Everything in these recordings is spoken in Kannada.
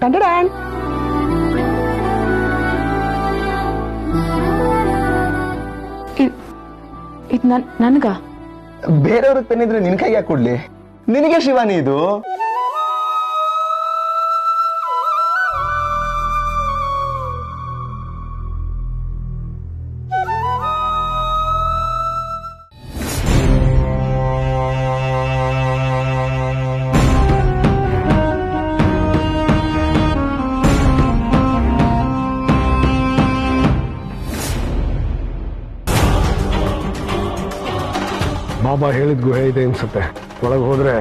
ಇದು ನನ್ಗ ಬೇರೆಯವ್ರಿಗೆ ಪೆನ್ ಇದ್ರೆ ನಿನ್ ಕೈಗೆ ಯಾಕೆ ಕೊಡ್ಲಿ? ನಿನಗೆ ಶಿವಾನಿ ಇದು. ಬಾಬಾ ಹೇಳಿದ ಗುಹೆ ಇದೆ ಅನ್ಸುತ್ತೆ. ಒಳಗೆ ಹೋದ್ರೆ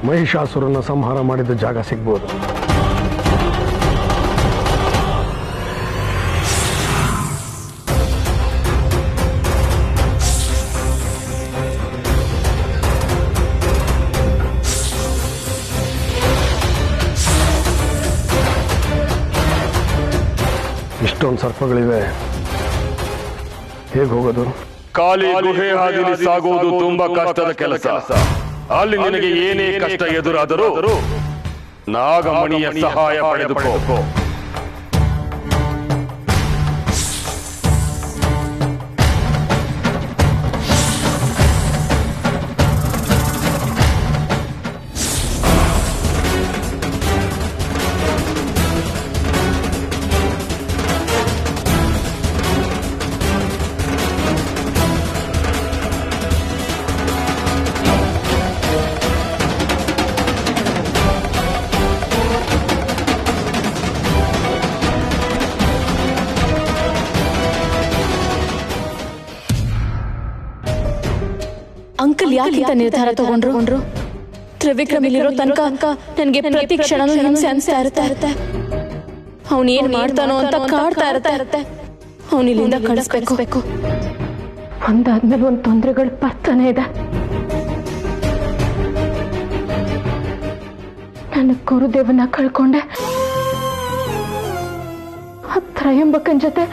ಮಹಿಷಾಸುರನ ಸಂಹಾರ ಮಾಡಿದ ಜಾಗ ಸಿಗ್ಬೋದು. ಇಷ್ಟೊಂದು ಸರ್ಪಗಳಿವೆ, ಹೇಗೆ ಹೋಗೋದು? ಖಾಲಿ ಗುಹೆ ಹಾದಿಲಿ ಸಾಗುವುದು ತುಂಬಾ ಕಷ್ಟದ ಕೆಲಸ. ಅಲ್ಲಿ ನಿನಗೆ ಏನೇ ಕಷ್ಟ ಎದುರಾದರೂ ನಾಗಮಣಿಯ ಸಹಾಯ ಪಡೆದುಕೋ. ಅಂಕಲ್ ಯಾಕೆ ನಿರ್ಧಾರ ತಗೊಂಡ್ರು? ತ್ರಿವಿಕ್ರಮ್ ಇಲ್ಲಿರೋ ತನಕ ನನಗೆ ಪ್ರತಿ ಕ್ಷಣನೂ ಹಿಂಸೆ ಅನಿಸ್ತಾ ಇರುತ್ತೆ. ಅವನು ಏನ್ ಮಾಡ್ತಾನೋ ಅಂತ ಕಾಡ್ತಾ ಇರುತ್ತೆ. ಅವನು ಇಲ್ಲಿಂದ ಕಳಿಸ್ಬೇಕು. ಒಂದಾದ್ಮೇಲೆ ಒಂದು ತೊಂದರೆಗಳು ಬರ್ತಾನೆ ಇದೆ. ನನ್ನ ಗುರುದೇವನ ಕಳ್ಕೊಂಡೆ. ತ್ರಯಂಬಕನ್ ಜೊತೆ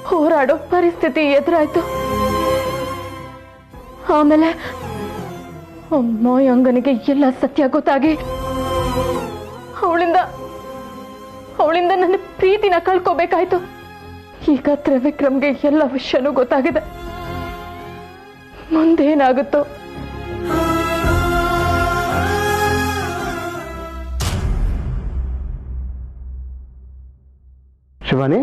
ಹೋರಾಡೋ ಪರಿಸ್ಥಿತಿ ಎದುರಾಯ್ತು. ಆಮೇಲೆ ಅಮ್ಮಯ್ಯಂಗನಿಗೆ ಎಲ್ಲ ಸತ್ಯ ಗೊತ್ತಾಗಿ ಅವಳಿಂದ ನನ್ನ ಪ್ರೀತಿನ ಕಳ್ಕೋಬೇಕಾಯ್ತು. ಈಗ ತ್ರಿವಿಕ್ರಮ್ಗೆ ಎಲ್ಲ ವಿಷಯನೂ ಗೊತ್ತಾಗಿದೆ. ಮುಂದೇನಾಗುತ್ತೋ? ಶಿವಾನಿ,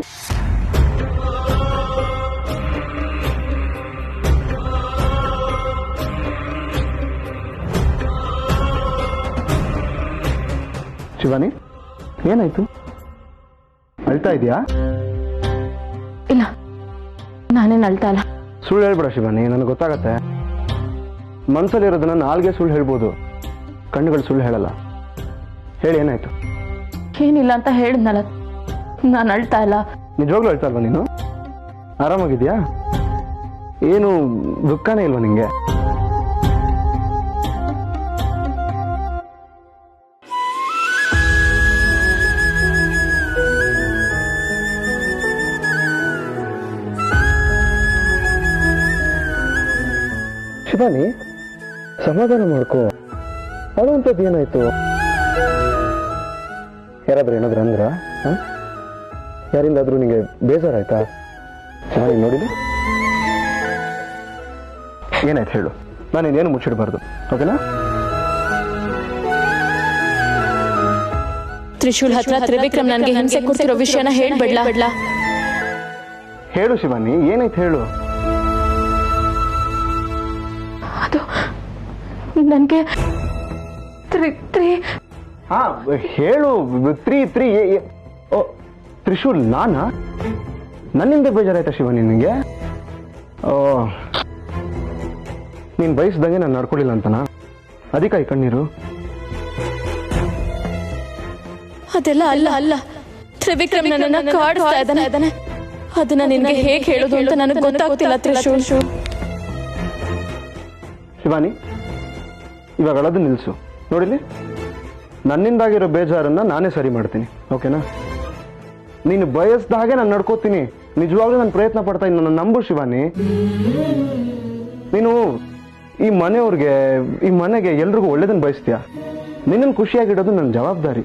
ಶಿವಾನಿ ಏನಾಯ್ತು? ಅಳ್ತಾ ಇದೆಯಾ? ಇಲ್ಲ, ನಾನೇನು ಅಳ್ತಾ ಇಲ್ಲ. ಸುಳ್ಳು ಹೇಳ್ಬೇಡ ಶಿವಾನಿ, ನನಗೆ ಗೊತ್ತಾಗತ್ತೆ. ಮನಸ್ಸಲ್ಲಿರೋದನ್ನ ನಾಲ್ಗೆ ಸುಳ್ಳು ಹೇಳ್ಬೋದು, ಕಣ್ಣುಗಳು ಸುಳ್ಳು ಹೇಳಲ್ಲ. ಹೇಳಿ, ಏನಾಯ್ತು? ಏನಿಲ್ಲ ಅಂತ ಹೇಳಿದ್ನಲ್ಲ, ನಾನು ಅಳ್ತಾ ಇಲ್ಲ. ನಿಜವಾಗ್ಲೂ ಅಳ್ತಾ ಇಲ್ವಾ ನೀನು? ಆರಾಮಾಗಿದ್ಯಾ? ಏನು ದುಃಖನೇ ಇಲ್ವಾ ನಿಂಗೆ? ಶಿವಾನಿ, ಸಮಾಧಾನ ಮಾಡ್ಕೋ. ಅಳುವಂಥದ್ದು ಏನಾಯ್ತು? ಯಾರಾದ್ರೂ ಏನಾದ್ರು ಅಂದ್ರ? ಯಾರಿಂದಾದ್ರೂ ನಿಂಗೆ ಬೇಜಾರಾಯ್ತಾ? ಶಿವಾನಿ ನೋಡಿಲಿ, ಏನಾಯ್ತು ಹೇಳು. ನಾನೇನೇನು ಮುಚ್ಚಿಡಬಾರ್ದು, ಓಕೆನಾ? ತ್ರಿಶೂಲ್ ಹತ್ರ ತ್ರಿವಿಕ್ರಮ್ ನನಗೆ ಹಿಂಸೆ ಕೊಡ್ತಿರೋ ವಿಷಯನ ಹೇಳ್ಬಿಡ್ಲಾ? ಹೇಳು ಶಿವಾನಿ, ಏನಾಯ್ತು ಹೇಳು. ಅದು ನನಗೆ ಹೇಳು. ತ್ರಿಶೂಲ್ ನಾನಾ? ನನ್ನಿಂದ ಬೇಜಾರಾಯ್ತಾ ಶಿವಾನಿ ನಿನಗೆ? ನೀನ್ ಬಯಸ್ದಂಗೆ ನಾನು ನಡ್ಕೊಳ್ಳಿಲ್ಲ ಅಂತನಾ? ಅದಕ್ಕಾಗಿ ಕಣ್ಣೀರು? ಅದೆಲ್ಲ ಅಲ್ಲ. ತ್ರಿವಿಕ್ರಮ್ ನನ್ನನ್ನ ಕಾಡ್ತಾ ಇದ್ದಾನೆ. ಅದನ್ನ ನಿನಗೆ ಹೇಗೆ ಹೇಳೋದು ಅಂತ ನನಗೆ ಗೊತ್ತಾಗ್ತಿಲ್ಲ ತ್ರಿಶೂಲ್. ಶಿವಾನಿ, ಇವಾಗ ಅಳದು ನಿಲ್ಸು. ನೋಡಿಲಿ, ನನ್ನಿಂದಾಗಿರೋ ಬೇಜಾರನ್ನ ನಾನೇ ಸರಿ ಮಾಡ್ತೀನಿ, ಓಕೆನಾ? ನೀನು ಬಯಸ್ದ ಹಾಗೆ ನಾನು ನಡ್ಕೋತೀನಿ. ನಿಜವಾಗ್ಲೂ ನಾನು ಪ್ರಯತ್ನ ಪಡ್ತಾ ಇದ್ದೀನಿ, ನನ್ನ ನಂಬು ಶಿವಾನಿ. ನೀನು ಈ ಮನೆಯವ್ರಿಗೆ, ಈ ಮನೆಗೆ ಎಲ್ರಿಗೂ ಒಳ್ಳೇದನ್ನ ಬಯಸ್ತೀಯ. ನಿನ್ನನ್ನು ಖುಷಿಯಾಗಿಡೋದು ನನ್ನ ಜವಾಬ್ದಾರಿ,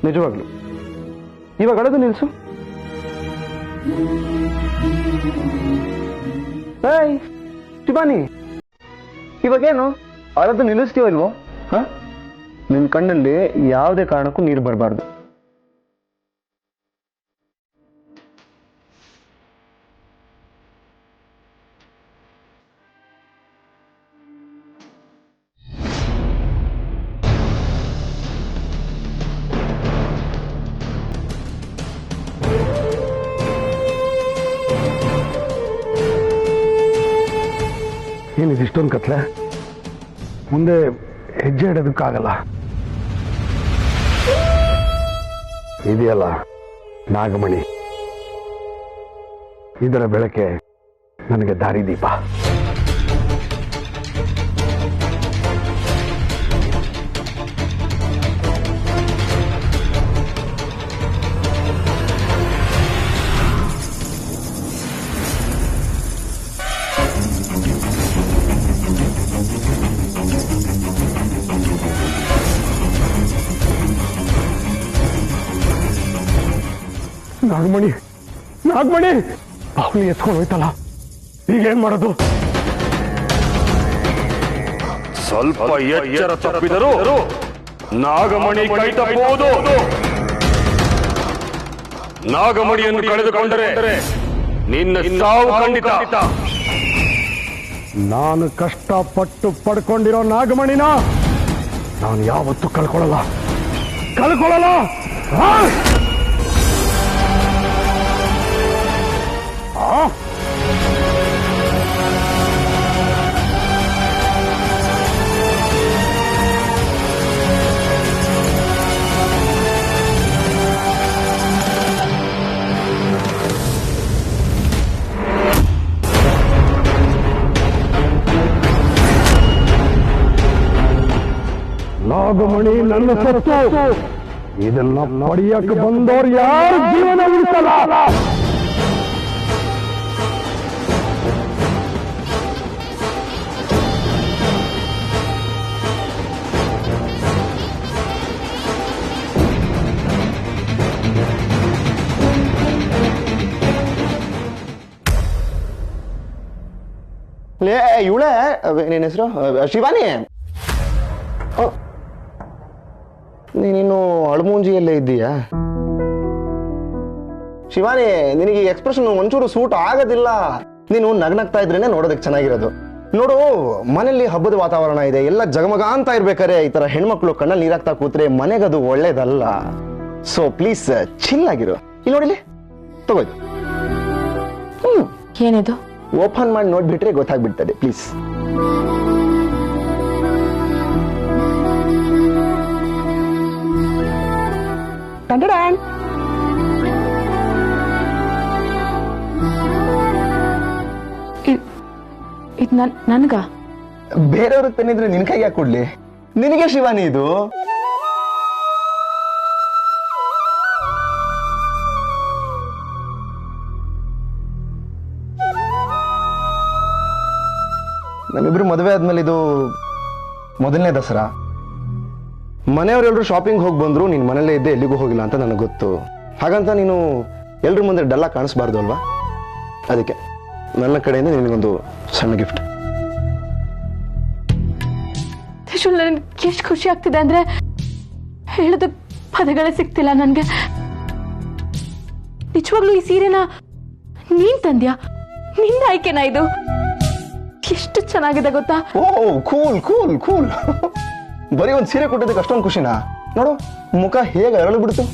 ನಿಜವಾಗ್ಲು. ಇವಾಗ ಅಳೋದು ನಿಲ್ಸು. ಏಯ್ ಶಿವಾನಿ, ಇವಾಗೇನು ಅಳೋದು ನಿಲ್ಲಿಸ್ತೀವೋ ಇಲ್ವೋ? ಹ, ನಿನ್ನ ಕಣ್ಣಲ್ಲಿ ಯಾವುದೇ ಕಾರಣಕ್ಕೂ ನೀರು ಬರಬಾರ್ದು. ಏನಿದು ಇಷ್ಟೊಂದು ಕತ್ಲೆ? ಮುಂದೆ ಹೆಜ್ಜೆ ಇಡೋದಕ್ಕಾಗಲ್ಲ. ಇದೆಯಲ್ಲ ನಾಗಮಣಿ, ಇದರ ಬೆಳಕೆ ನನಗೆ ದಾರಿದೀಪ. ನಾಗಮಣಿ, ನಾಗಮಣಿ, ಅವಳು ಎತ್ಕೊಂಡು ಹೋಯ್ತಲ್ಲ, ಈಗೇನ್ ಮಾಡೋದು? ಸ್ವಲ್ಪ ಎಚ್ಚರ ತಪ್ಪಿದರೂ ನಾಗಮಣಿ ಕೈ ತಪ್ಪುವುದು. ನಾಗಮಣಿಯನ್ನು ಕಳೆದುಕೊಂಡರೆ ನಿನ್ನ ಸಾವು ಖಂಡಿತ. ನಾನು ಕಷ್ಟಪಟ್ಟು ಪಡ್ಕೊಂಡಿರೋ ನಾಗಮಣಿನ ನಾನು ಯಾವತ್ತೂ ಕಳ್ಕೊಳ್ಳಲ್ಲ. ಆ! ನಾಗಮಣಿ ನನ್ನ ಸತ್ತು, ಇದನ್ನ ಪಡೆಯಕ್ಕೆ ಬಂದವರು ಯಾರು ಜೀವನ ಉಳಿಸಲ್ಲ. ಲೇ ಇವಳೆ, ನಿನ್ನ ಹೆಸರು ಶಿವಾನಿ. ನೀನಿನ್ನು ಅಳಮೂಂಜಿಯಲ್ಲೇ ಇದ್ದೀಯಾ? ಶಿವಾನಿ, ನಿನಗೆ ಈ ಎಕ್ಸ್ಪ್ರೆಷನ್ ಒಂಚೂರು ಸೂಟ್ ಆಗೋದಿಲ್ಲ. ನೀನು ನಗ್ನಗ್ತಾ ಇದ್ರೇನೆ ನೋಡೋದಕ್ಕೆ ಚೆನ್ನಾಗಿರೋದು. ನೋಡು, ಮನೆಯಲ್ಲಿ ಹಬ್ಬದ ವಾತಾವರಣ ಇದೆ, ಎಲ್ಲ ಜಗಮಗ ಅಂತ ಇರ್ಬೇಕಾರೆ ಈ ತರ ಹೆಣ್ಮಕ್ಳು ಕಣ್ಣಲ್ಲಿ ನೀರಾಗ್ತಾ ಕೂತ್ರೆ ಮನೆಗದು ಒಳ್ಳೇದಲ್ಲ. ಸೊ ಪ್ಲೀಸ್ ಚಿಲ್ ಆಗಿರು. ಇಲ್ಲಿ ನೋಡಿಲಿ, ತಗೋದು. ಏನಿದು? ಓಪನ್ ಮಾಡಿ ನೋಡ್ಬಿಟ್ರೆ ಗೊತ್ತಾಗ್ಬಿಡ್ತದೆ. ಪ್ಲೀಸ್. ಇದು ನನ್ಗ? ಬೇರೆಯವ್ರಿಗೆ ತಂದಿದ್ರೆ ನಿನ್ ಕೈಗೆ ಯಾಕೆ ಕೊಡ್ಲಿ? ನಿನಗೆ ಶಿವಾನಿ ಇದು. ನಮ್ಮಿಬ್ರು ಮದುವೆ ಆದ್ಮೇಲೆ ಇದು ಮೊದಲನೇ ದಸರಾ. ಮನೆಯವರೆಲ್ಲರೂ ಶಾಪಿಂಗ್ ಹೋಗಿ ಬಂದ್ರು, ನೀನ್ ಮನೇಲೇ ಇದ್ದೆ, ಎಲ್ಲಿಗೂ ಹೋಗಿಲ್ಲ ಅಂತ ನನಗೆ ಗೊತ್ತು. ಹಾಗಂತ ನೀನು ಎಲ್ರ ಮುಂದೆ ಡಲ್ಲ ಕಾಣಿಸ್ಬಾರ್ದು ಅಲ್ವಾ? ಅದಕ್ಕೆ ನನ್ನ ಕಡೆಯಿಂದ ನಿನಗೊಂದು ಸಣ್ಣ ಗಿಫ್ಟ್. ನನಗೆ ಎಷ್ಟು ಖುಷಿ ಆಗ್ತಿದೆ ಅಂದ್ರೆ ಹೇಳೋದಕ್ಕೆ ಪದಗಳೇ ಸಿಗ್ತಿಲ್ಲ ನನ್ಗೆ. ನಿಜವಾಗ್ಲೂ ಈ ಸೀರೆನ ನೀನ್ ತಂದ್ಯಾ? ನಿಂದ ಆಯ್ಕೆನಾ ಇದು? ಎಷ್ಟು ಚೆನ್ನಾಗಿದೆ ಗೊತ್ತಾ? ಓ ಕೂಲ್ ಕೂಲ್ ಕೂಲ್. ಬರೀ ಒಂದ್ ಸೀರೆ ಕೊಟ್ಟಿದ್ದಕ್ಕೆ ಅಷ್ಟೊಂದು ಖುಷಿನಾ? ನೋಡು ಮುಖ ಹೇಗೆ ಅರಳು ಬಿಡ್ತು.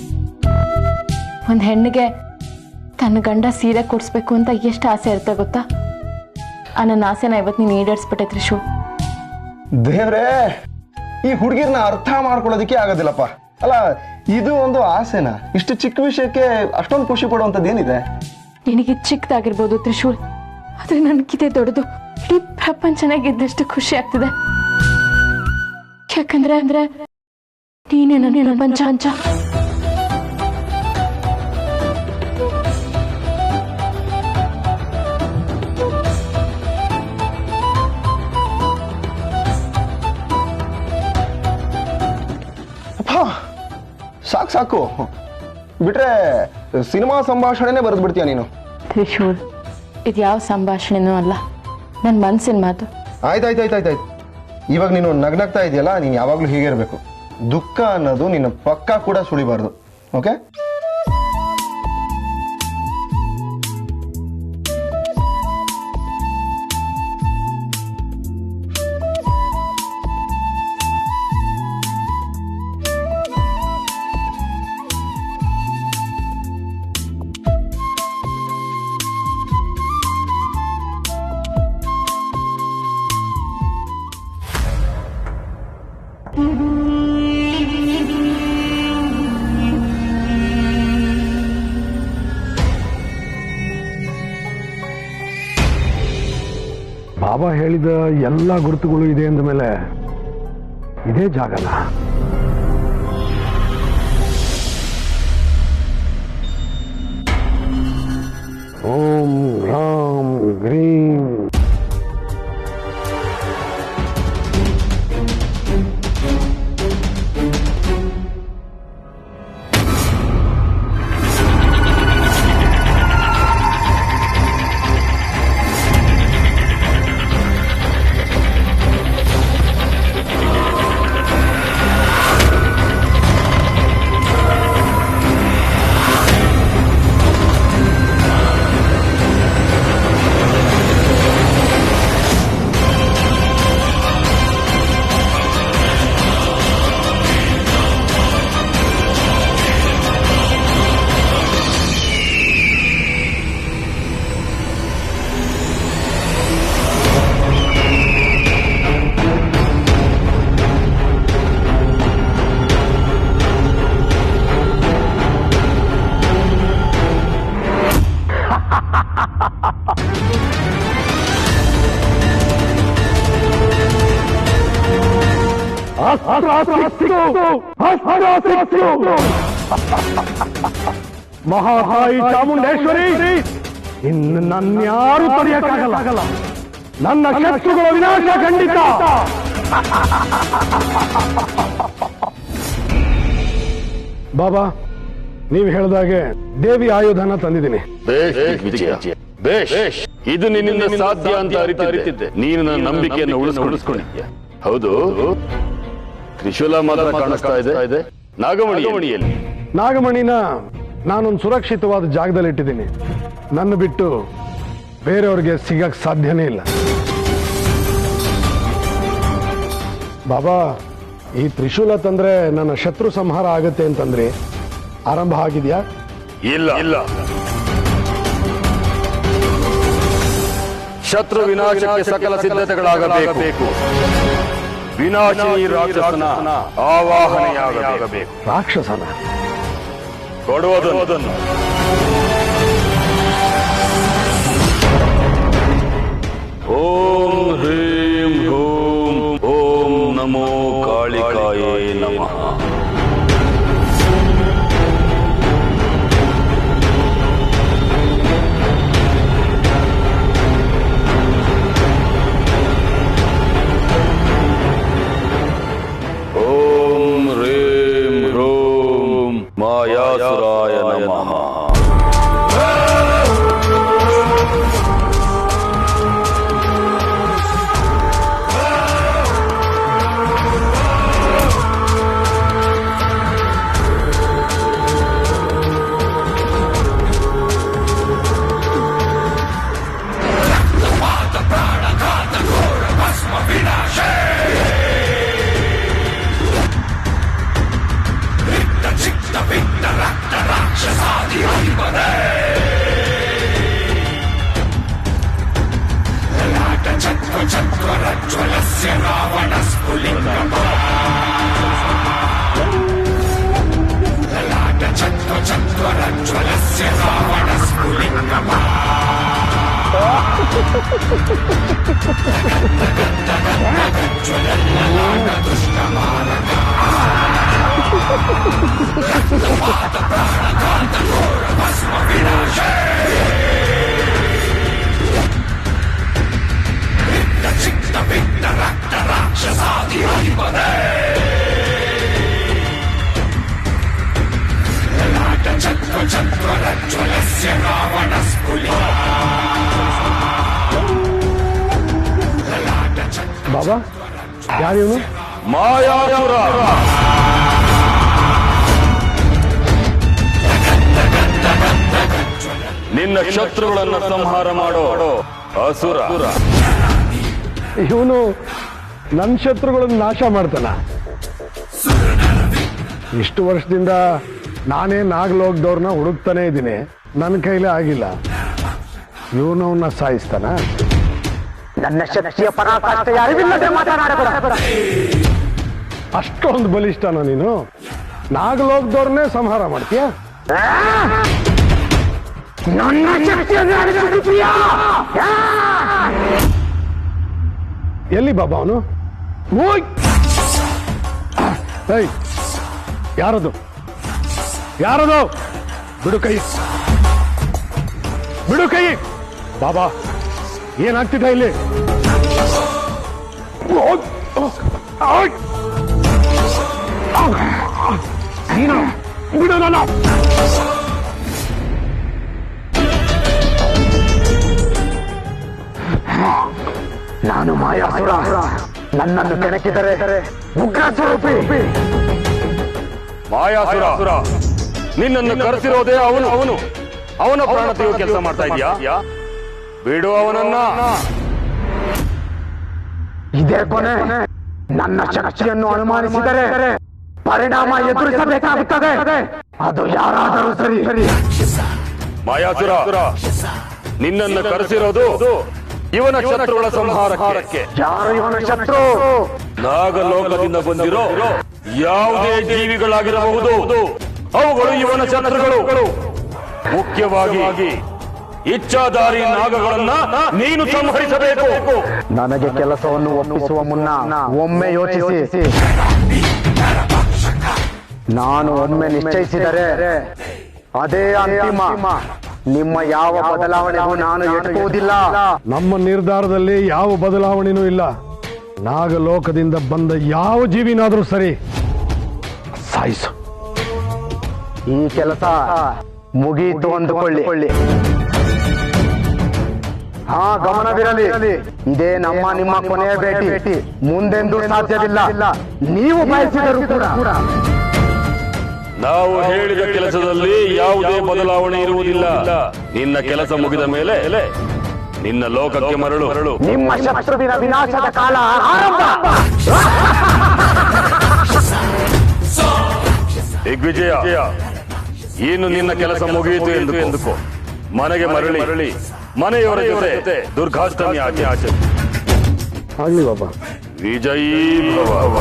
ಒಂದ್ ಹೆಣ್ಣಿಗೆ ತನ್ನ ಗಂಡ ಸೀರೆ ಕೊಡ್ಸ್ಬೇಕು ಅಂತ ಎಷ್ಟು ಆಸೆ ಇರುತ್ತೆ ಗೊತ್ತಾ? ಆ ನನ್ನ ಆಸೆನ ಇವತ್ತು ನೀನು ಈಡೇರಿಸ್ಬಿಟ್ಟೆ ತ್ರಿಶು. ದೇವ್ರೇ, ಈ ಹುಡುಗಿರ್ನ ಅರ್ಥ ಮಾಡ್ಕೊಳ್ಳೋದಕ್ಕೆ ಆಗೋದಿಲ್ಲಪ್ಪ. ಅಲ್ಲ, ಇದು ಒಂದು ಆಸೆನ? ಇಷ್ಟು ಚಿಕ್ಕ ವಿಷಯಕ್ಕೆ ಅಷ್ಟೊಂದು ಖುಷಿ ಪಡುವಂಥದ್ದು ಏನಿದೆ? ನಿನಗೆ ಚಿಕ್ಕದಾಗಿರ್ಬೋದು ತ್ರಿಶೂಲ್, ಆದ್ರೆ ನನ್ಗಿದೆ ದೊಡ್ಡದು. ಇಡೀ ಪ್ರಪಂಚನೇ ಗೆದ್ದಷ್ಟು ಖುಷಿ ಆಗ್ತಿದೆ. ಯಾಕಂದ್ರೆ ನೀನೇ ನನ್ನ ಪ್ರಪಂಚ. ಸಾಕು ಸಾಕು ಬಿಟ್ರೆ ಸಿನಿಮಾ ಸಂಭಾಷಣೆನೇ ಬರೆದು ಬಿಡ್ತೀಯ ನೀನು. ತ್ರಿಶೂಲ್, ಇದು ಯಾವ ಸಂಭಾಷಣೆನೂ ಅಲ್ಲ, ನನ್ನ ಮನಸ್ಸಿನ ಮಾತು. ಆಯ್ತಾಯ್ತಾಯ್ತಾಯ್ತಾಯ್ತು. ಇವಾಗ ನೀನು ನಗ್ನಗ್ತಾ ಇದೆಯಲ್ಲ, ನೀನು ಯಾವಾಗಲೂ ಹೀಗೆ ಇರಬೇಕು. ದುಃಖ ಅನ್ನೋದು ನಿನ್ನ ಪಕ್ಕ ಕೂಡ ಸುಳಿಬಾರ್ದು. ಓಕೆ? ಬಾಬಾ ಹೇಳಿದ ಎಲ್ಲ ಗುರುತುಗಳು ಇದೆ ಅಂದ ಮೇಲೆ ಇದೇ ಜಾಗನ? ಓಂ ರಾಮ್ ಗ್ರೀಂ. ಮಹಾತಾಯಿ ಚಾಮುಂಡೇಶ್ವರಿ, ಇನ್ನು ನನ್ಯಾರು ತಡೆಯಕ್ಕಾಗಲ್ಲ. ನನ್ನ ಶತ್ರುಗಳ ವಿನಾಶ ಖಂಡಿತ. ಬಾಬಾ, ನೀವು ಹೇಳಿದಾಗೆ ದೇವಿ ಆಯುಧನ ತಂದಿದ್ದೀನಿ. ಬೇಷ್, ಇದು ನಿನ್ನಿಂದ ಸಾಧ್ಯ ಅಂತ ಅರಿತಿದ್ದೆ. ನೀನು ನನ್ನ ನಂಬಿಕೆಯನ್ನು ಉಳಿಸ್ಕೊಂಡಿದ್ಯ. ಹೌದು, ತ್ರಿಶೂಲ ಮಾತ್ರ ಕಾಣಿಸ್ತಾ ಇದೆ. ನಾಗಮಣಿಯಲ್ಲಿ? ನಾಗಮಣಿನ ನಾನೊಂದು ಸುರಕ್ಷಿತವಾದ ಜಾಗದಲ್ಲಿ ಇಟ್ಟಿದ್ದೀನಿ. ನನ್ನ ಬಿಟ್ಟು ಬೇರೆಯವ್ರಿಗೆ ಸಿಗಕ್ ಸಾಧ್ಯನೇ ಇಲ್ಲ. ಬಾಬಾ, ಈ ತ್ರಿಶೂಲ ತಂದ್ರೆ ನನ್ನ ಶತ್ರು ಸಂಹಾರ ಆಗತ್ತೆ ಅಂತಂದ್ರೆ ಆರಂಭ ಆಗಿದ್ಯಾ? ಇಲ್ಲ. ಶತ್ರು ವಿನಾಶಕ್ಕೆ ಸಕಲ ಸಿದ್ಧತೆಗಳಾಗಬೇಕು. ವಿನಾಶಿ ರಾಕ್ಷಸನ ಆವಾಹನೆಯಾಗಬೇಕು. ರಾಕ್ಷಸನ ಕೊಡುವುದನ್ನು ಓಂ ಹ್ರೀಂ ಹೂಂ ಓಂ ನಮೋ ಕಾಳಿಕಾಯೇ ನಮಃ. ಓಂ ಹ್ರೀಂ ಹ್ರೂಂ ಮಾಯಾಸುರಾಯ ನಮಃ. ಬಾಬಾ ಯಾರಿವನು? ಮಾಯಾಸುರ. ನಿನ್ನ ಶತ್ರುಗಳನ್ನು ಸಂಹಾರ ಮಾಡೋ ಅಸುರ. ಇವನು ನನ್ನ ಶತ್ರುಗಳನ್ನು ನಾಶ ಮಾಡ್ತಾನ. ಇಷ್ಟು ವರ್ಷದಿಂದ ನಾನೇ ನಾಗಲೋಕದವ್ರನ್ನ ಹುಡುಕ್ತಾನೆ ಇದ್ದೀನಿ, ನನ್ನ ಕೈಲೇ ಆಗಿಲ್ಲ. ಇವನವನ್ನ ಸಾಯಿಸ್ತಾನ? ನನ್ನ ಶಕ್ತಿಯ ಪರಾಕಾಷ್ಠೆ ಅರಿವಿಲ್ಲದೆ ಮಾತನಾಡಬೇಡ. ಅಷ್ಟೊಂದು ಬಲಿಷ್ಠನ ನೀನು? ನಾಗಲೋಕದವ್ರನ್ನೇ ಸಂಹಾರ ಮಾಡ್ತೀಯ? ನನ್ನ ಶಕ್ತಿಯನ್ನು ಅರಿವಿದ್ದೀಯಾ? ಎಲ್ಲಿ ಬಾಬಾ ಅವನು? ಏಯ್, ಯಾರದು? ಯಾರದು? ಬಿಡು ಕೈ, ಬಿಡು ಕೈ. ಬಾಬಾ ಏನಾಗ್ತಿದೆ ಇಲ್ಲಿ? ನೀನು ಬಿಡು ನನ್ನ. ನಾನು ಮಾಯಾಸುರ. ನನ್ನನ್ನು ಕೆಣಕಿದರೆ ಉಗ್ರ ಸ್ವರೂಪಿ. ಮಾಯಾಸುರ, ನಿನ್ನನ್ನು ಕರೆಸಿರೋದೇ ಅವನು. ಅವನ ಪ್ರಾಣ ತೆಗೆಯುವ ಕೆಲಸ ಮಾಡ್ತಾ ಇದೀಯಾ? ಬಿಡು ಅವನನ್ನ. ಇದೇ ಕೊನೆ. ನನ್ನ ಶಕ್ತಿಯನ್ನು ಅನುಮಾನಿಸಿದರೆ ಪರಿಣಾಮ ಎದುರಿಸಬೇಕಾಗುತ್ತದೆ. ಅದು ಯಾರಾದರೂ ಸರಿ. ಮಾಯಾಸುರ, ನಿನ್ನನ್ನು ಕರೆಸಿರೋದು ಇವನ ಶತ್ರುಗಳ ಸಂಹಾರಕ್ಕೆ. ಯಾರು ಇವನ ಶತ್ರು? ನಾಗಲೋಕದಿಂದ ಬಂದಿರೋ ಯಾವುದೇ ಜೀವಿಗಳಾಗಿರಬಹುದು, ಅವುಗಳು ಇವನ ಶತ್ರುಗಳು. ಮುಖ್ಯವಾಗಿ ಇಚ್ಛಾಧಾರಿ ನಾಗಗಳನ್ನ ನೀನು ಸಂಹರಿಸಬೇಕು. ನನಗೆ ಕೆಲಸವನ್ನು ಒಪ್ಪಿಸುವ ಮುನ್ನ ಒಮ್ಮೆ ಯೋಚಿಸಿ. ನಾನು ಒಮ್ಮೆ ನಿಶ್ಚಯಿಸಿದರೆ ಅದೇ ಅಂತಿಮ. ನಿಮ್ಮ ಯಾವ ಬದಲಾವಣೆಗೂ ನಾನು ಎಟುಕುವುದಿಲ್ಲ. ನಮ್ಮ ನಿರ್ಧಾರದಲ್ಲಿ ಯಾವ ಬದಲಾವಣೆನೂ ಇಲ್ಲ. ನಾಗಲೋಕದಿಂದ ಬಂದ ಯಾವ ಜೀವಿನಾದ್ರೂ ಸರಿ, ಸಾಯಿಸು. ಈ ಕೆಲಸ ಮುಗಿಯಿತು ಅಂದುಕೊಳ್ಳಿ. ಹಾ, ಗಮನವಿರಲಿ. ಇದೇ ನಿಮ್ಮ ಕೊನೆಯ ಭೇಟಿ. ಮುಂದೆಂದೂ ಸಾಧ್ಯವಿಲ್ಲ. ನೀವು ಬಯಸಿದರೂ ಕೂಡ. ನಾವು ಹೇಳಿದ ಕೆಲಸದಲ್ಲಿ ಯಾವುದೇ ಬದಲಾವಣೆ ಇರುವುದಿಲ್ಲ. ನಿನ್ನ ಕೆಲಸ ಮುಗಿದ ಮೇಲೆ ನಿನ್ನ ಲೋಕಕ್ಕೆ ಮರಳು. ನಿಮ್ಮ ಶತ್ರುವಿನ ವಿನಾಶದ ಕಾಲ ಆರಂಭ. ದಿಗ್ವಿಜಯ, ಇನ್ನು ನಿನ್ನ ಕೆಲಸ ಮುಗಿಯಿತು ಎಂದುಕೋ. ಮನೆಗೆ ಮರಳಿ ಮನೆಯವರ ಜೊತೆ ದುರ್ಗಾಷ್ಟಮಿ ಆಚೆ. ಆಗ್ಲಿ ಬಾಬಾ. ವಿಜಯೀ ಭವ.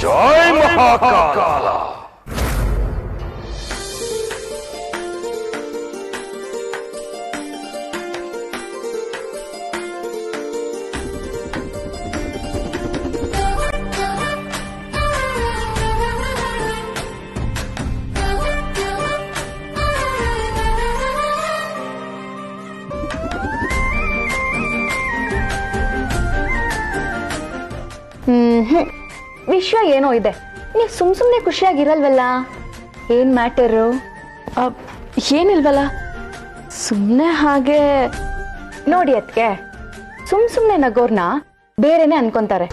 ಜೈ ಮಹಾಕಾಲ. ವಿಷಯ ಏನೋ ಇದೆ, ನೀವು ಸುಮ್ನೆ ಖುಷಿಯಾಗಿರಲ್ವಲ್ಲ? ಏನ್ ಮ್ಯಾಟರು? ಏನಿಲ್ವಲ್ಲ, ಸುಮ್ಮನೆ ಹಾಗೆ. ನೋಡಿ ಅದಕ್ಕೆ ಸುಮ್ನೆ ನಗೋರ್ನ ಬೇರೆನೆ ಅನ್ಕೊಂತಾರೆ.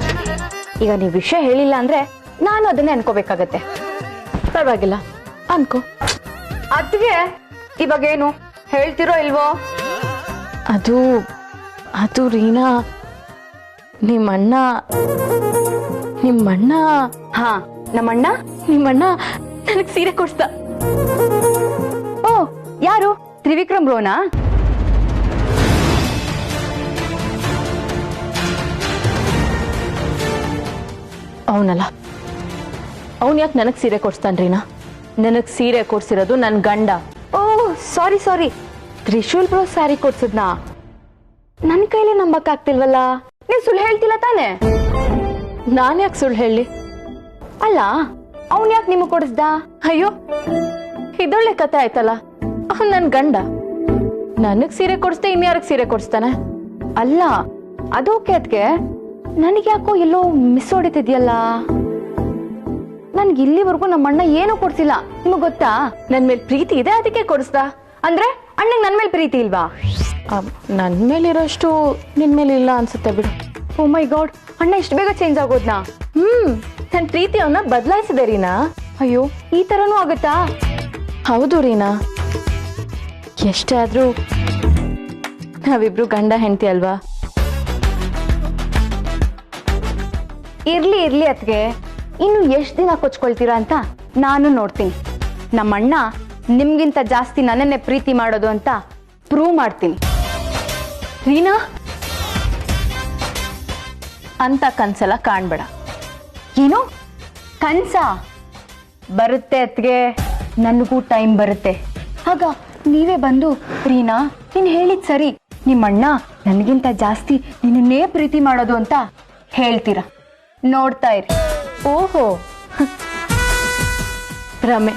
ಈಗ ನೀವು ವಿಷಯ ಹೇಳಿಲ್ಲ ಅಂದ್ರೆ ನಾನು ಅದನ್ನೇ ಅನ್ಕೋಬೇಕಾಗತ್ತೆ. ಪರವಾಗಿಲ್ಲ, ಅನ್ಕೋ. ಅದ್ಗೆ ಇವಾಗೇನು ಹೇಳ್ತಿರೋ ಇಲ್ವೋ? ಅದು ರೀನಾ, ನಿಮ್ಮಣ್ಣ. ಹಾ, ನಿಮ್ಮಣ್ಣ ನನಗ್ ಸೀರೆ ಕೊಡ್ಸ್ದ. ಓ, ಯಾರು? ತ್ರಿವಿಕ್ರಮ್ ರೋನಾ? ಅವನಲ್ಲ. ಅವನ್ ಯಾಕೆ ನನಗ್ ಸೀರೆ ಕೊಡ್ಸ್ತಾನ್ರೀನಾ? ನನಗ್ ಸೀರೆ ಕೊಡ್ಸಿರೋದು ನನ್ ಗಂಡ. ಓ, ಸಾರಿ. ತ್ರಿಶೂಲ್ ಬ್ರೋ ಸ್ಯಾರಿ ಕೊಡ್ಸಿದ್ನಾ? ನನ್ ಕೈಲಿ ನಂಬಕ್ ಆಗ್ತಿಲ್ವಲ್ಲ. ನೀವ್ ಸುಳ್ಳು ಹೇಳ್ತಿಲ್ಲ ತಾನೆ? ನಾನ್ ಯಾಕೆ ಸುಳ್ಳು ಹೇಳಿ? ಅಲ್ಲ, ಅವನ್ ಯಾಕೆ ನಿಮಗ್ ಕೊಡಿಸ್ದ? ಅಯ್ಯೋ, ಇದೊಳ್ಳೆ ಕತೆ ಆಯ್ತಲ್ಲ. ಅವ್ನ್ ನನ್ ಗಂಡ. ನನಗ್ ಸೀರೆ ಕೊಡಿಸ್ದೆ, ಇನ್ಯಾರಿಗೆ ಸೀರೆ ಕೊಡಿಸ್ತಾನೆ? ಅಲ್ಲ, ಅದೋಕೆ ಅದ್ಕೆ ನನಗೆ ಯಾಕೋ ಎಲ್ಲೋ ಮಿಸ್ ಹೊಡಿತಿದ್ಯಲ್ಲ. ನನ್ಗೆ ಇಲ್ಲಿವರೆಗೂ ನಮ್ಮ ಅಣ್ಣ ಏನೂ ಕೊಡ್ಸಿಲ್ಲ, ನಿಮಗ್ ಗೊತ್ತಾ? ನನ್ ಮೇಲೆ ಪ್ರೀತಿ ಇದೆ, ಅದಕ್ಕೆ ಕೊಡಿಸ್ದ. ಅಂದ್ರೆ ಅಣ್ಣಂಗ್ ನನ್ ಮೇಲೆ ಪ್ರೀತಿ ಇಲ್ವಾ? ನನ್ ಮೇಲಿರೋಷ್ಟು ನಿನ್ ಮೇಲೆ ಇಲ್ಲ ಅನ್ಸುತ್ತೆ ಬಿಡು. ಓ ಮೈ ಗಾಡ್, ಅಣ್ಣ ಇಷ್ಟು ಬೇಗ ಚೇಂಜ್ ಆಗೋದ್ನಾ? ನನ್ ಪ್ರೀತಿ ಅವನ್ನ ಬದಲಾಯಿಸಿದೆ ರೀನಾ. ಅಯ್ಯೋ, ಈ ತರನೂ ಆಗತ್ತಾ? ಹೌದು ರೀನಾ, ಎಷ್ಟೇ ಆದ್ರೂ ನಾವಿಬ್ರು ಗಂಡ ಹೆಂಡತಿ ಅಲ್ವಾ. ಇರ್ಲಿ ಇರ್ಲಿ ಅತ್ಗೆ, ಇನ್ನು ಎಷ್ಟ್ ದಿನ ಕೊಚ್ಕೊಳ್ತೀರಾ ಅಂತ ನಾನು ನೋಡ್ತೀನಿ. ನಮ್ಮಣ್ಣ ನಿಮ್ಗಿಂತ ಜಾಸ್ತಿ ನನ್ನನ್ನೇ ಪ್ರೀತಿ ಮಾಡೋದು ಅಂತ ಪ್ರೂವ್ ಮಾಡ್ತೀನಿ. ರೀನಾ, ಅಂತ ಕನ್ಸೆಲ್ಲ ಕಾಣ್ಬೇಡ. ಏನು ಕನ್ಸ? ಬರುತ್ತೆ ಅತ್ಗೆ, ನನಗೂ ಟೈಮ್ ಬರುತ್ತೆ. ಆಗ ನೀವೇ ಬಂದು ರೀನಾ ನೀನ್ ಹೇಳಿದ್ ಸರಿ, ನಿಮ್ಮಣ್ಣ ನನಗಿಂತ ಜಾಸ್ತಿ ನಿನ್ನನ್ನೇ ಪ್ರೀತಿ ಮಾಡೋದು ಅಂತ ಹೇಳ್ತೀರಾ. ನೋಡ್ತಾ ಇರಿ. ಓಹೋ, ಭ್ರಮೆ.